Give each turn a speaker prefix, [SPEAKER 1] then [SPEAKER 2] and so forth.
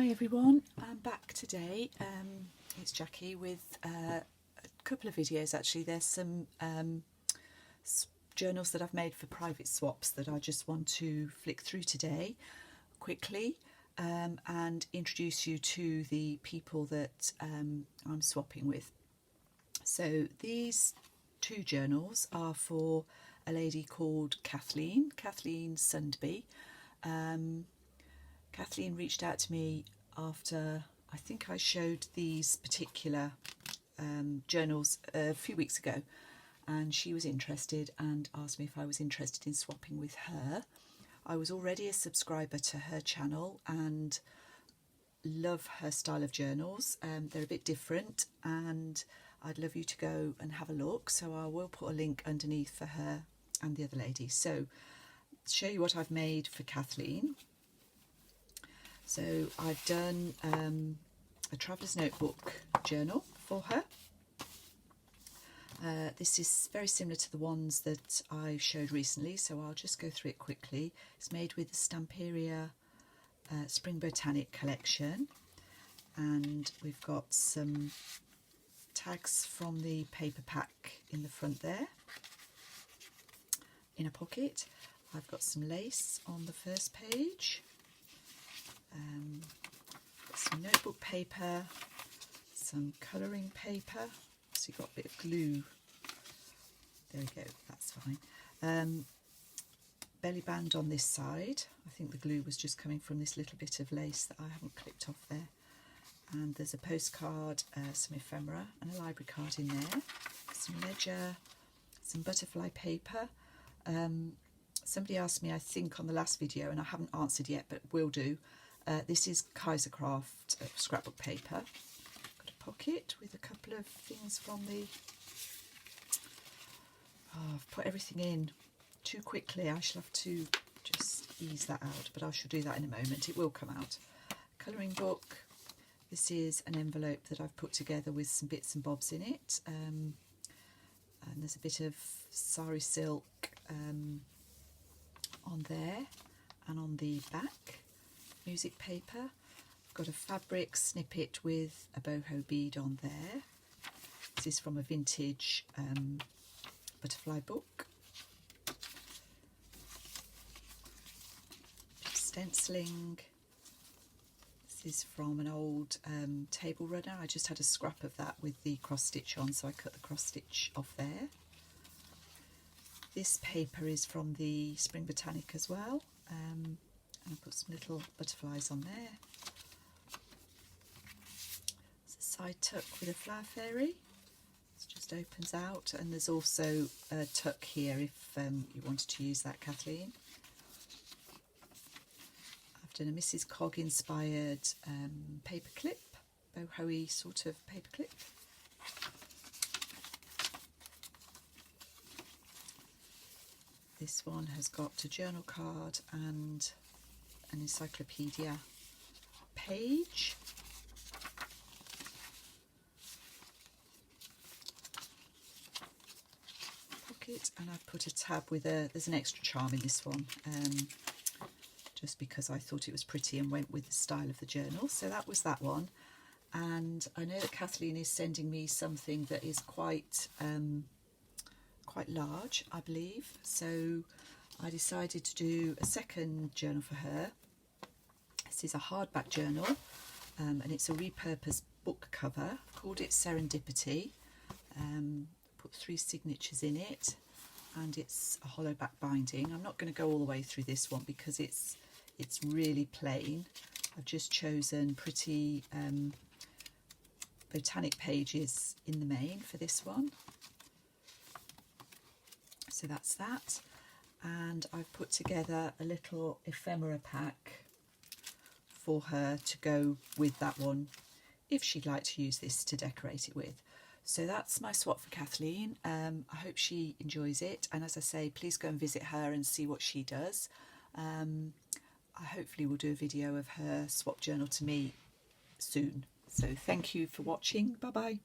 [SPEAKER 1] Hi everyone, I'm back today. It's Jackie with a couple of videos actually. There's some journals that I've made for private swaps that I just want to flick through today quickly and introduce you to the people that I'm swapping with. So these two journals are for a lady called Kathleen Sundby. Kathleen reached out to me after I think I showed these particular journals a few weeks ago, and she was interested and asked me if I was interested in swapping with her. I was already a subscriber to her channel and love her style of journals. They're a bit different and I'd love you to go and have a look, so I will put a link underneath for her and the other lady. So to show you what I've made for Kathleen. So I've done a traveller's notebook journal for her. This is very similar to the ones that I showed recently, so I'll just go through it quickly. It's made with the Stamperia Spring Botanic collection, and we've got some tags from the paper pack in the front there, in a pocket. I've got some lace on the first page. Some notebook paper, some colouring paper, so you've got a bit of glue, there we go, that's fine. Belly band on this side. I think the glue was just coming from this little bit of lace that I haven't clipped off there. And there's a postcard, some ephemera and a library card in there, some ledger, some butterfly paper. Somebody asked me, I think on the last video, and I haven't answered yet but will do. This is Kaisercraft scrapbook paper. Got a pocket with a couple of things from the... Oh, I've put everything in too quickly. I shall have to just ease that out, but I shall do that in a moment. It will come out. Colouring book. This is an envelope that I've put together with some bits and bobs in it. And there's a bit of sari silk on there and on the back. Music paper. I've got a fabric snippet with a boho bead on there. This is from a vintage butterfly book. Stenciling. This is from an old table runner. I just had a scrap of that with the cross stitch on, so I cut the cross stitch off there. This paper is from the Spring Botanic as well. And I put some little butterflies on there. It's a side tuck with a flower fairy. It just opens out, and there's also a tuck here if you wanted to use that, Kathleen. I've done a Mrs. Cog inspired paper clip, boho-y sort of paper clip. This one has got a journal card and an encyclopedia page. Pocket, and I've put a tab with there's an extra charm in this one, just because I thought it was pretty and went with the style of the journal. So that was that one. And I know that Kathleen is sending me something that is quite large, I believe, so I decided to do a second journal for her. This is a hardback journal, and it's a repurposed book cover. I've called it Serendipity. Put 3 signatures in it, and it's a hollow back binding. I'm not going to go all the way through this one because it's really plain. I've just chosen pretty botanic pages in the main for this one. So that's that, and I've put together a little ephemera pack for her to go with that one if she'd like to use this to decorate it with. So that's my swap for Kathleen. I hope she enjoys it, and as I say, please go and visit her and see what she does. I hopefully will do a video of her swap journal to me soon. So thank you for watching. Bye bye.